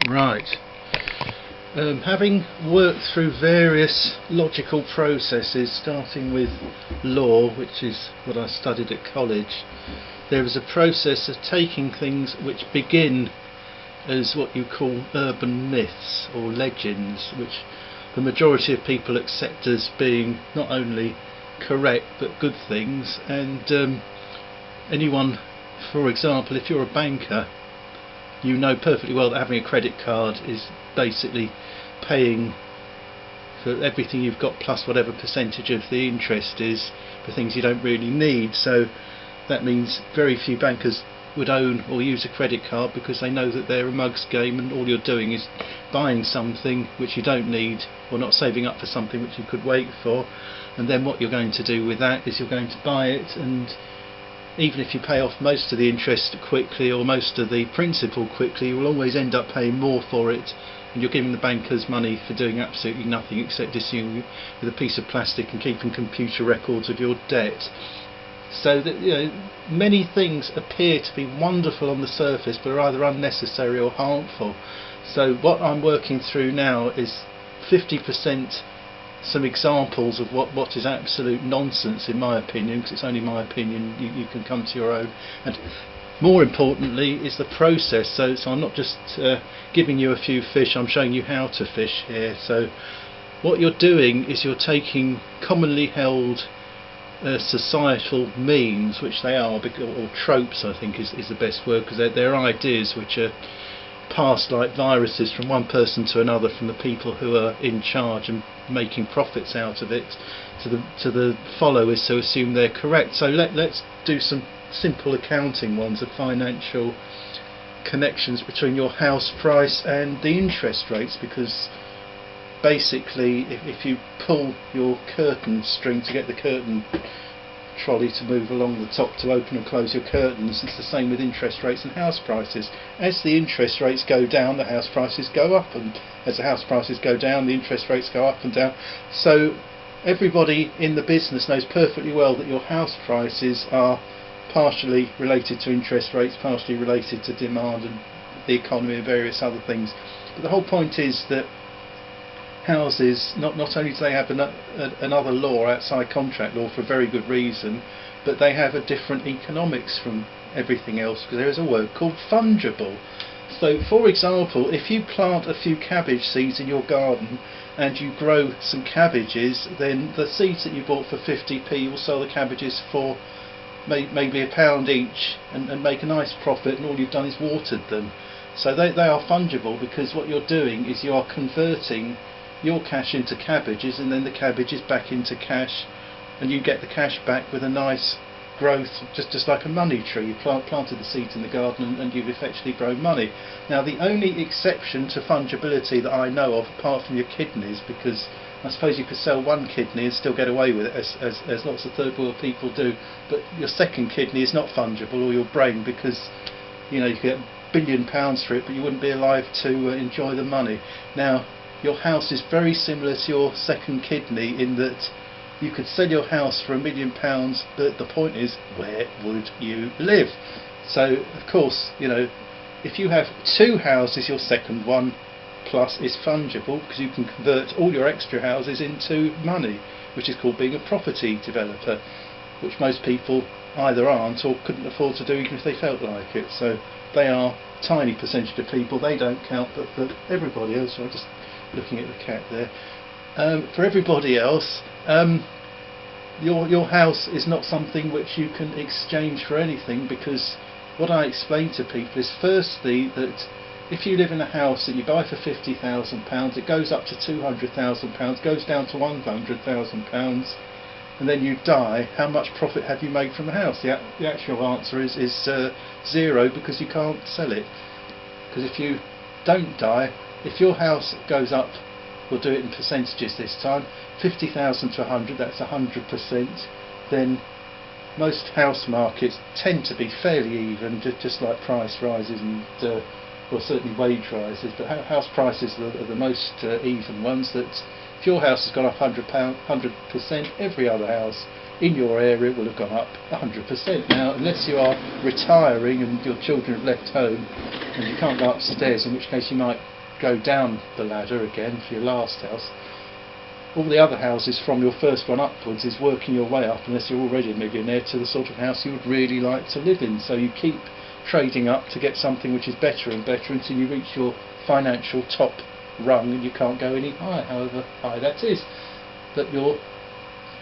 Right. Having worked through various logical processes, starting with law, which is what I studied at college, there is a process of taking things which begin as what you call urban myths or legends, which the majority of people accept as being not only correct but good things. And anyone, for example, if you're a banker, you know perfectly well that having a credit card is basically paying for everything you've got plus whatever percentage of the interest is for things you don't really need. So that means very few bankers would own or use a credit card because they know that they're a mug's game and all you're doing is buying something which you don't need, or not saving up for something which you could wait for. And then what you're going to do with that is you're going to buy it, and even if you pay off most of the interest quickly or most of the principal quickly, you will always end up paying more for it, and you're giving the bankers money for doing absolutely nothing except issuing you with a piece of plastic and keeping computer records of your debt. So that, many things appear to be wonderful on the surface but are either unnecessary or harmful. So what I'm working through now is 50% some examples of what is absolute nonsense in my opinion, because it's only my opinion, you can come to your own, and more importantly is the process. So I'm not just giving you a few fish, I'm showing you how to fish here. So what you're doing is you're taking commonly held societal memes, which they are, or tropes I think is the best word, because they're ideas which are passed like viruses from one person to another, from the people who are in charge and making profits out of it to the followers who assume they're correct. So let's do some simple accounting ones of financial connections between your house price and the interest rates, because basically if you pull your curtain string to get the curtain trolley to move along the top to open and close your curtains, it's the same with interest rates and house prices. As the interest rates go down, the house prices go up, and as the house prices go down, the interest rates go up and down. So everybody in the business knows perfectly well that your house prices are partially related to interest rates, partially related to demand and the economy and various other things. But the whole point is that houses, not only do they have another law outside contract law for a very good reason, but they have a different economics from everything else, because there is a word called fungible. So for example, if you plant a few cabbage seeds in your garden and you grow some cabbages, then the seeds that you bought for 50p, you'll sell the cabbages for maybe £1 each and make a nice profit, and all you've done is watered them. So they are fungible, because what you're doing is you are converting your cash into cabbages, and then the cabbages back into cash, and you get the cash back with a nice growth, just like a money tree. You planted the seeds in the garden and you've effectively grown money. Now the only exception to fungibility that I know of, apart from your kidneys, because I suppose you could sell one kidney and still get away with it, as lots of third world people do, but your second kidney is not fungible, or your brain, because you could get £1 billion for it but you wouldn't be alive to enjoy the money. Now your house is very similar to your second kidney, in that you could sell your house for £1 million, but the point is, where would you live? So of course, if you have two houses, your second one plus is fungible, because you can convert all your extra houses into money, which is called being a property developer, which most people either aren't or couldn't afford to do even if they felt like it. So they are a tiny percentage of people, they don't count, but for everybody else, I'm just looking at the cat there, for everybody else, your house is not something which you can exchange for anything, because what I explain to people is, firstly, that if you live in a house that you buy for £50,000, it goes up to £200,000, goes down to £100,000, and then you die, how much profit have you made from the house? The actual answer is zero, because you can't sell it. Because if you don't die, if your house goes up, we'll do it in percentages this time, 50,000 to 100, that's 100%, then most house markets tend to be fairly even, just like price rises and well, certainly wage rises, but house prices are the most even ones. That if your house has gone up 100%, every other house in your area will have gone up 100%. Now, unless you are retiring and your children have left home and you can't go upstairs, in which case you might go down the ladder again for your last house, all the other houses from your first one upwards is working your way up, unless you're already a millionaire, to the sort of house you would really like to live in. So you keep trading up to get something which is better and better until you reach your financial top rung and you can't go any higher, however high that is. But your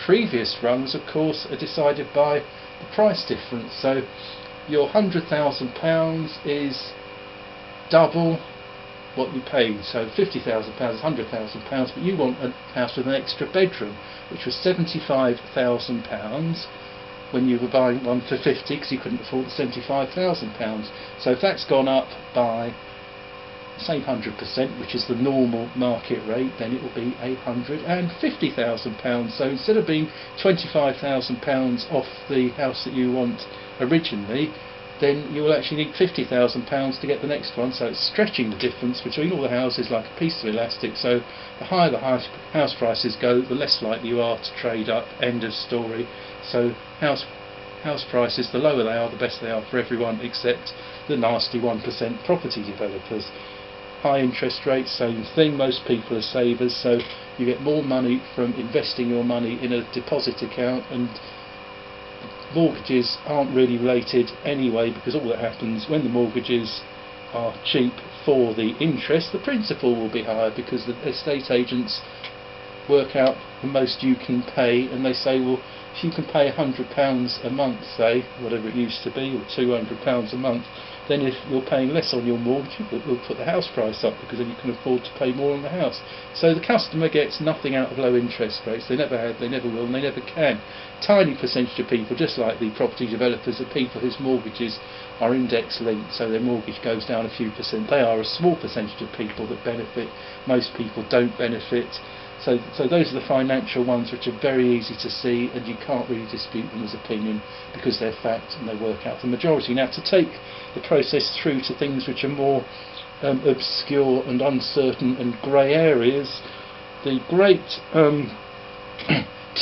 previous rungs, of course, are decided by the price difference. So your £100,000 is double what you paid. So £50,000 is £100,000, but you want a house with an extra bedroom, which was £75,000 when you were buying one for 50 because you couldn't afford the £75,000. So if that's gone up by, say, 100%, which is the normal market rate, then it will be £150,000. So instead of being £25,000 off the house that you want originally, then you will actually need £50,000 to get the next one. So it's stretching the difference between all the houses like a piece of elastic. So the higher the house prices go, the less likely you are to trade up. End of story. So house prices, the lower they are, the better they are for everyone except the nasty 1% property developers. High interest rates, same thing. Most people are savers, so you get more money from investing your money in a deposit account, and mortgages aren't really related anyway, because all that happens when the mortgages are cheap for the interest, the principal will be higher, because the estate agents work out the most you can pay, and they say, well, if you can pay £100 a month, say, whatever it used to be, or £200 a month, then if you're paying less on your mortgage, we'll put the house price up, because then you can afford to pay more on the house. So the customer gets nothing out of low interest rates. They never have, they never will, and they never can. Tiny percentage of people, just like the property developers, are people whose mortgages are index linked, so their mortgage goes down a few percent. They are a small percentage of people that benefit. Most people don't benefit. So those are the financial ones, which are very easy to see, and you can't really dispute them as opinion because they're fact and they work out the majority. Now, to take the process through to things which are more obscure and uncertain and grey areas, the great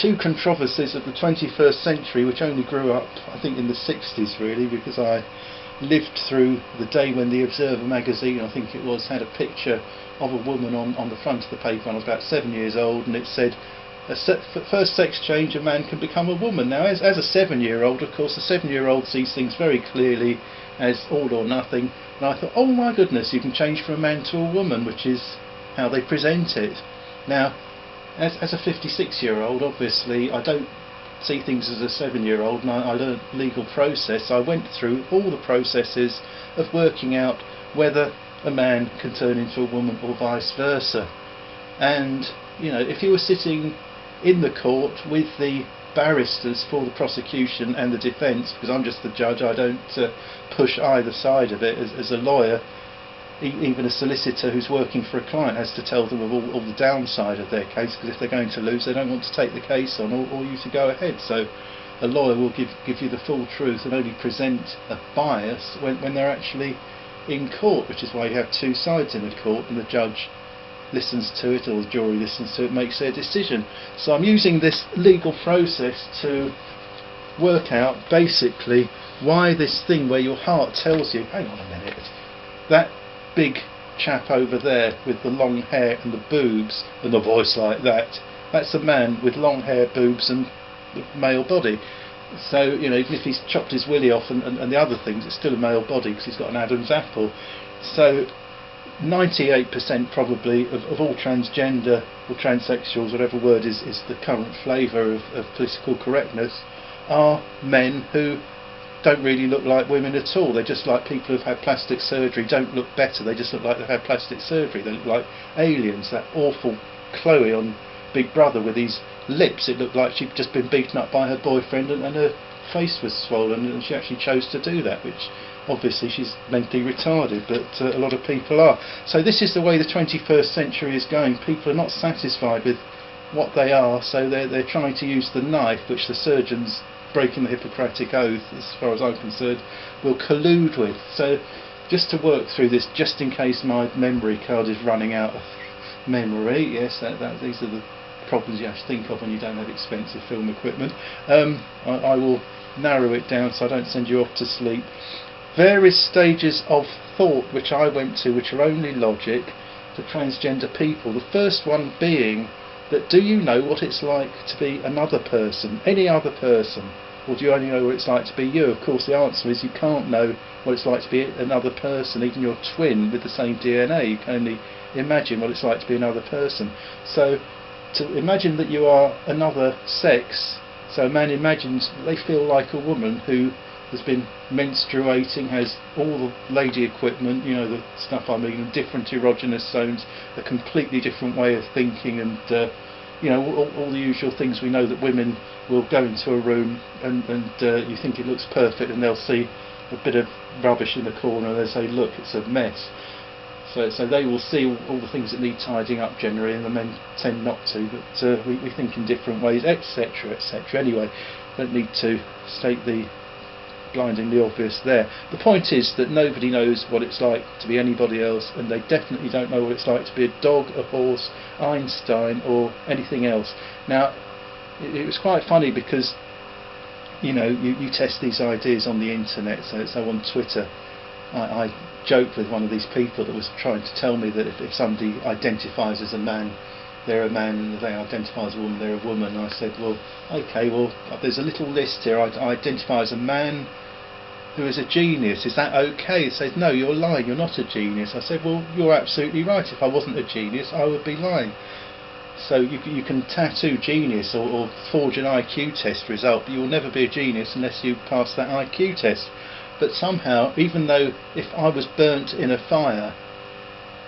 two controversies of the 21st century, which only grew up, I think, in the 60s really, because I lived through the day when the Observer magazine, I think it was, had a picture of a woman on the front of the paper when I was about 7 years old, and it said, first sex change, a man can become a woman. Now, as a 7-year-old, of course, a 7-year-old sees things very clearly as all or nothing, and I thought, oh my goodness, you can change from a man to a woman, which is how they present it. Now, as a 56-year-old, obviously, I don't see things as a 7-year-old, and I learned legal process. I went through all the processes of working out whether a man can turn into a woman or vice versa. And, you know, if you were sitting in the court with the barristers for the prosecution and the defence, because I'm just the judge, I don't push either side of it. As a lawyer, even a solicitor who's working for a client has to tell them of all the downside of their case, because if they're going to lose, they don't want to take the case on, or you to go ahead. So a lawyer will give you the full truth and only present a bias when they're actually in court, which is why you have two sides in a court, and the judge listens to it, or the jury listens to it, makes their decision. So I'm using this legal process to work out basically why this thing where your heart tells you, hang on a minute, that big chap over there with the long hair and the boobs and the voice like that, that's a man with long hair, boobs and the male body. So, you know, even if he's chopped his willy off and the other things, it's still a male body because he's got an Adam's apple. So 98% probably of all transgender or transsexuals, whatever word is the current flavour of political correctness, are men who don't really look like women at all. They're just like people who've had plastic surgery, don't look better, they just look like they've had plastic surgery. They look like aliens. That awful Chloe on Big Brother with these lips, it looked like she'd just been beaten up by her boyfriend and her face was swollen, and she actually chose to do that, which obviously she's mentally retarded, but a lot of people are. So this is the way the 21st century is going. People are not satisfied with what they are, so they're trying to use the knife, which the surgeons, breaking the Hippocratic Oath, as far as I'm concerned, will collude with. So just to work through this, just in case my memory card is running out of memory, yes, these are the problems you have to think of when you don't have expensive film equipment. I will narrow it down so I don't send you off to sleep. Various stages of thought which I went to, which are only logic for transgender people. The first one being that, do you know what it's like to be another person, any other person, or do you only know what it's like to be you? Of course the answer is you can't know what it's like to be another person, even your twin with the same DNA. You can only imagine what it's like to be another person. So to imagine that you are another sex, so a man imagines they feel like a woman who has been menstruating, has all the lady equipment, you know, the stuff I mean, different erogenous zones, a completely different way of thinking, and you know, all the usual things we know that women will go into a room and you think it looks perfect, and they'll see a bit of rubbish in the corner and they'll say, look, it's a mess. So they will see all the things that need tidying up generally, and the men tend not to, but we think in different ways, etc, etc. Anyway, don't need to state the blindingly obvious there. The point is that nobody knows what it's like to be anybody else, and they definitely don't know what it's like to be a dog, a horse, Einstein, or anything else. Now, it was quite funny because, you know, you test these ideas on the internet. So on Twitter, I joked with one of these people that was trying to tell me that if somebody identifies as a man, they're a man, and if they identify as a woman, they're a woman. And I said, well, okay, well, there's a little list here. I identify as a man who is a genius. Is that okay? He says, no, you're lying, you're not a genius. I said, well, you're absolutely right. If I wasn't a genius, I would be lying. So you can tattoo genius or forge an IQ test result, but you'll never be a genius unless you pass that IQ test. But somehow, even though if I was burnt in a fire,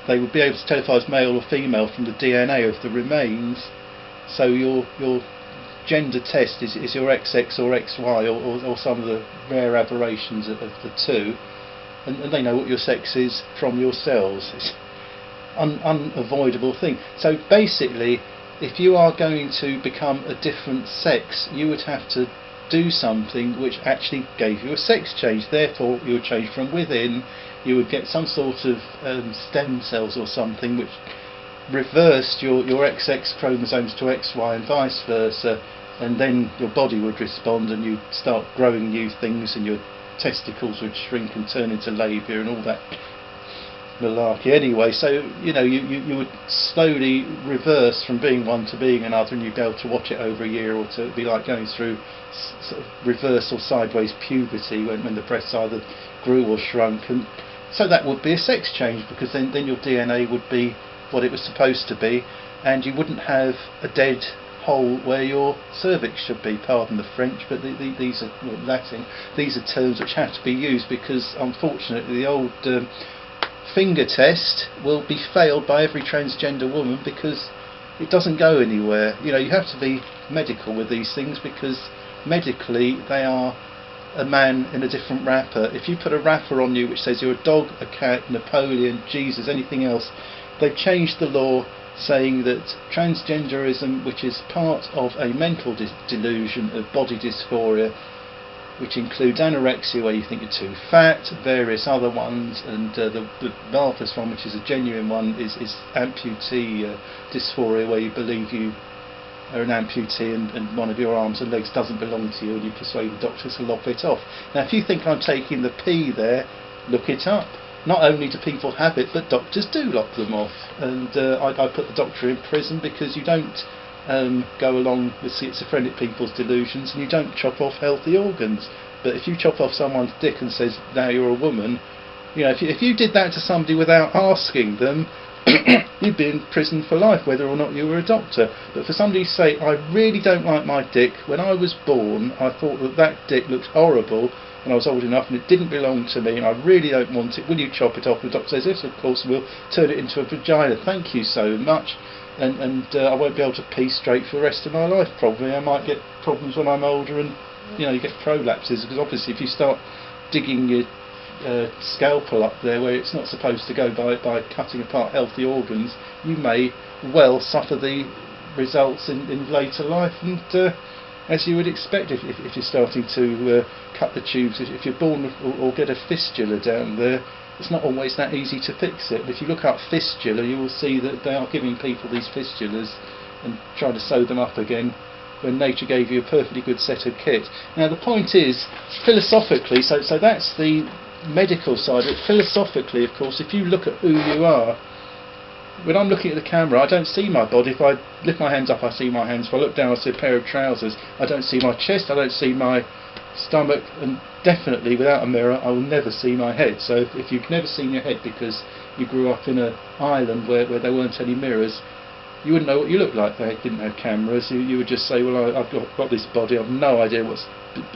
they would be able to tell if I was male or female from the DNA of the remains. So your gender test is your XX or XY or some of the rare aberrations of the two, and they know what your sex is from your cells. It's unavoidable thing. So basically, if you are going to become a different sex, you would have to do something which actually gave you a sex change. Therefore, you would change from within. You would get some sort of stem cells or something which reversed your XX chromosomes to XY and vice versa, and then your body would respond and you'd start growing new things, and your testicles would shrink and turn into labia and all that malarkey. Anyway, so you know, you would slowly reverse from being one to being another, and you'd be able to watch it over a year or two. It'd be like going through sort of reverse or sideways puberty when the breasts either grew or shrunk, and so that would be a sex change, because then your DNA would be what it was supposed to be, and you wouldn't have a dead hole where your cervix should be. Pardon the French, but these are Latin. These are terms which have to be used, because unfortunately the old finger test will be failed by every transgender woman because it doesn't go anywhere. You know, you have to be medical with these things, because medically they are a man in a different wrapper. If you put a wrapper on you which says you're a dog, a cat, Napoleon, Jesus, anything else, they've changed the law saying that transgenderism, which is part of a mental delusion of body dysphoria, which includes anorexia, where you think you're too fat, various other ones, and the marvellous one, which is a genuine one, is amputee dysphoria, where you believe you are an amputee and one of your arms and legs doesn't belong to you, and you persuade the doctors to lop it off. Now, if you think I'm taking the P there, look it up. Not only do people have it, but doctors do lop them off, and I put the doctor in prison because you don't go along with schizophrenic people's delusions, and you don't chop off healthy organs. But if you chop off someone's dick and says, now you're a woman, you know, if you did that to somebody without asking them, you'd be in prison for life, whether or not you were a doctor. But for somebody to say, I really don't like my dick, when I was born I thought that dick looked horrible when I was old enough and it didn't belong to me and I really don't want it, will you chop it off? And the doctor says, yes, of course, we'll turn it into a vagina, thank you so much. And I won't be able to pee straight for the rest of my life, probably. I might get problems when I'm older, and you know, you get prolapses, because obviously if you start digging your scalpel up there where it's not supposed to go by cutting apart healthy organs, you may well suffer the results in later life, and as you would expect if you're starting to cut the tubes, if you're born or get a fistula down there, it's not always that easy to fix it. But if you look up fistula, you will see that they are giving people these fistulas and trying to sew them up again when nature gave you a perfectly good set of kit. Now the point is, philosophically, so that's the medical side of it. Philosophically, of course, if you look at who you are, when I'm looking at the camera, I don't see my body. If I lift my hands up, I see my hands. If I look down, I see a pair of trousers. I don't see my chest, I don't see my stomach, and definitely without a mirror I will never see my head. So if you've never seen your head because you grew up in an island where there weren't any mirrors, you wouldn't know what you looked like. They didn't have cameras. You would just say, well, I've got this body, I've no idea what's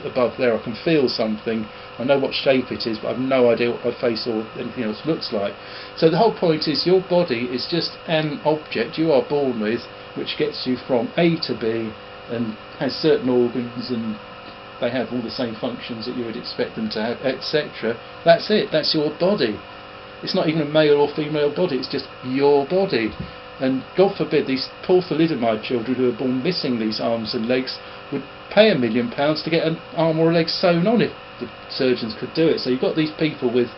above there. I can feel something, I know what shape it is, but I've no idea what my face or anything else looks like. So the whole point is, your body is just an object you are born with, which gets you from A to B and has certain organs, and they have all the same functions that you would expect them to have, etc. That's it, that's your body. It's not even a male or female body, it's just your body. And God forbid these poor thalidomide children who are born missing these arms and legs would pay £1 million to get an arm or a leg sewn on if the surgeons could do it. So you've got these people with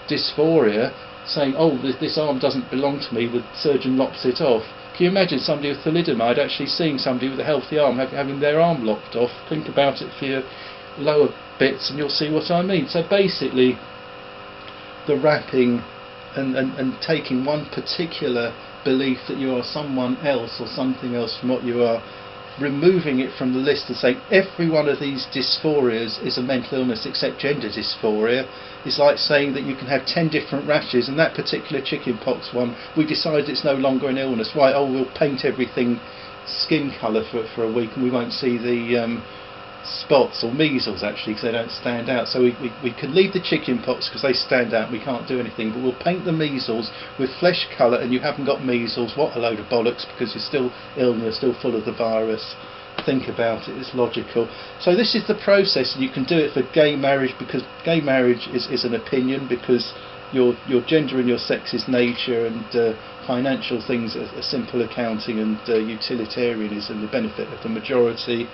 dysphoria saying, oh, this arm doesn't belong to me, the surgeon lops it off. Can you imagine somebody with thalidomide actually seeing somebody with a healthy arm having their arm lopped off? Think about it for your lower bits and you'll see what I mean. So basically, the wrapping and taking one particular belief that you are someone else or something else from what you are, removing it from the list and saying every one of these dysphorias is a mental illness except gender dysphoria, is like saying that you can have 10 different rashes, and that particular chickenpox one, we decided it's no longer an illness. Right, oh, we'll paint everything skin colour for a week and we won't see the spots, or measles actually, because they don't stand out. So we can leave the chickenpox because they stand out and we can't do anything, but we'll paint the measles with flesh colour and you haven't got measles. What a load of bollocks, because you're still ill and you're still full of the virus. Think about it, it's logical. So this is the process, and you can do it for gay marriage, because gay marriage is an opinion, because your gender and your sex is nature, and financial things are simple accounting, and utilitarianism, the benefit of the majority.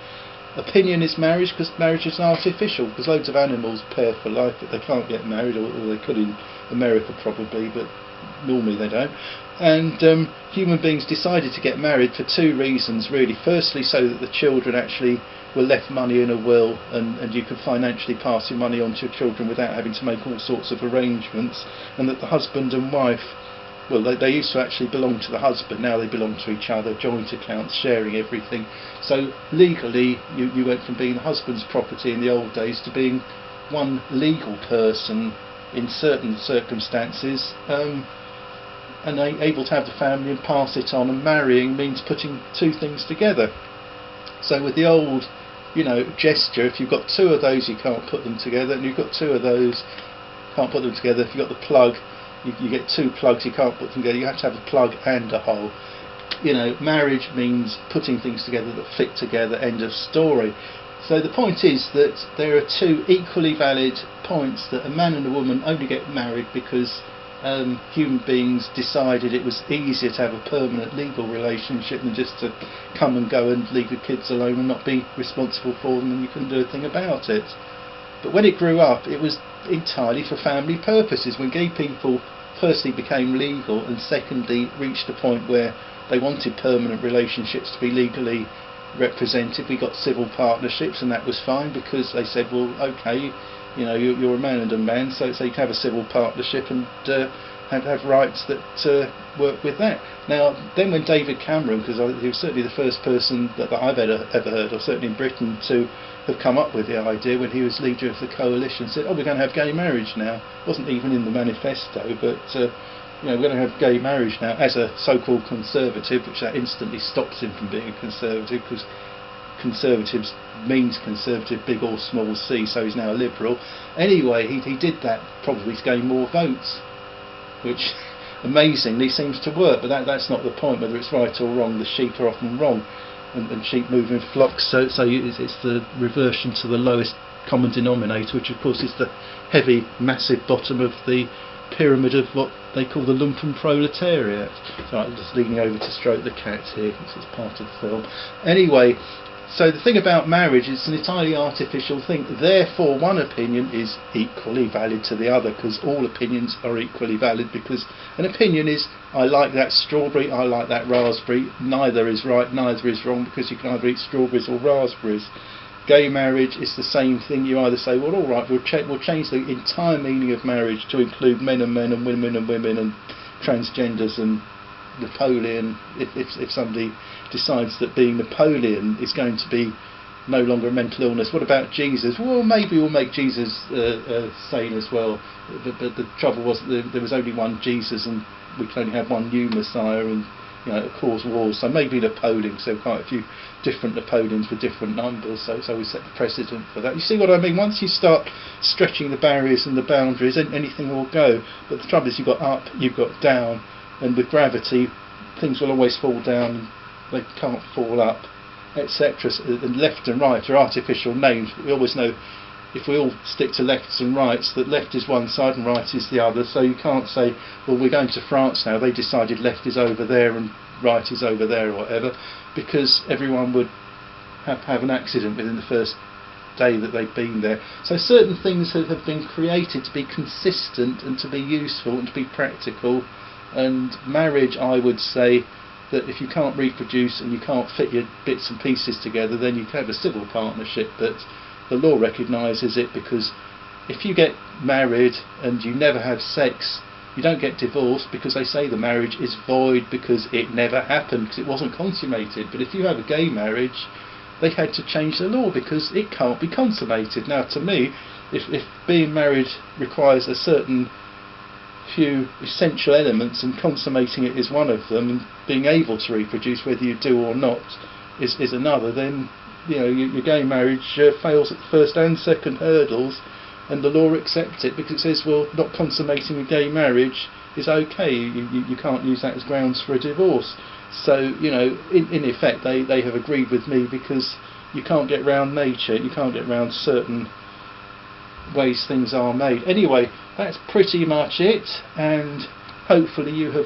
Opinion is marriage, because marriage is artificial, because loads of animals pair for life, but they can't get married, or they could in America probably, but normally they don't. And human beings decided to get married for two reasons really. Firstly, so that the children actually were left money in a will, and you could financially pass your money on to your children without having to make all sorts of arrangements, and that the husband and wife, well, they used to actually belong to the husband, now they belong to each other, joint accounts, sharing everything. So legally you went from being the husband's property in the old days to being one legal person in certain circumstances, and able to have the family and pass it on. And marrying means putting two things together. So with the old, gesture, if you've got two of those you can't put them together, and you've got two of those can't put them together. If you've got the plug, you get two plugs, you can't put them together, you have to have a plug and a hole. Marriage means putting things together that fit together, end of story. So the point is that there are two equally valid points, that a man and a woman only get married because human beings decided it was easier to have a permanent legal relationship than just to come and go and leave your kids alone and not be responsible for them, and you couldn't do a thing about it. But when it grew up, it was entirely for family purposes. When gay people firstly became legal, and secondly reached a point where they wanted permanent relationships to be legally represented, we got civil partnerships, and that was fine, because they said, well, okay, you're a man and a man, so you can have a civil partnership and have rights that work with that. Now then, when David Cameron, because he was certainly the first person that I've ever heard of, certainly in Britain, to have come up with the idea, when he was leader of the coalition, said, oh, we're going to have gay marriage now. It wasn't even in the manifesto, but we're going to have gay marriage now, as a so-called conservative, which that instantly stops him from being a conservative, because conservatives means conservative, big or small c, so he's now a liberal. Anyway, he did that probably to gain more votes, which amazingly seems to work, but that's not the point. Whether it's right or wrong, the sheep are often wrong, and sheep move in flocks, so it's the reversion to the lowest common denominator, which of course is the heavy, massive bottom of the pyramid of what they call the lumpen proletariat. So I'm just leaning over to stroke the cat here, this is part of the film. Anyway, So the thing about marriage, it's an entirely artificial thing. Therefore, one opinion is equally valid to the other, because all opinions are equally valid. Because an opinion is, I like that strawberry, I like that raspberry. Neither is right, neither is wrong, because you can either eat strawberries or raspberries. Gay marriage is the same thing. You either say, well, all right, we'll change the entire meaning of marriage to include men and women and transgenders and Napoleon, if somebody decides that being Napoleon is going to be no longer a mental illness. What about Jesus? Well, maybe we'll make Jesus sane as well. But the trouble was that there was only one Jesus, and we can only have one new Messiah, and it caused wars. So maybe Napoleon. So quite a few different Napoleons with different numbers. So we set the precedent for that. You see what I mean? Once you start stretching the barriers and the boundaries, anything will go. But the trouble is, you've got up, you've got down. And with gravity, things will always fall down, they can't fall up, etc. And left and right are artificial names, but we always know, if we all stick to lefts and rights, that left is one side and right is the other. So you can't say, well, we're going to France now, they decided left is over there and right is over there, or whatever, because everyone would have an accident within the first day that they've been there. So certain things have been created to be consistent and to be useful and to be practical. And marriage, I would say that if you can't reproduce and you can't fit your bits and pieces together, then you can have a civil partnership, but the law recognises it, because if you get married and you never have sex, you don't get divorced, because they say the marriage is void because it never happened, because it wasn't consummated. But if you have a gay marriage, they had to change the law because it can't be consummated. Now, to me, if being married requires a certain few essential elements, and consummating it is one of them, and being able to reproduce, whether you do or not, is another, then your gay marriage fails at the first and second hurdles, and the law accepts it, because it says, well, not consummating a gay marriage is okay, you can't use that as grounds for a divorce. So in effect they have agreed with me, because you can't get round nature, you can't get round certain ways things are made. Anyway, that's pretty much it, and hopefully you have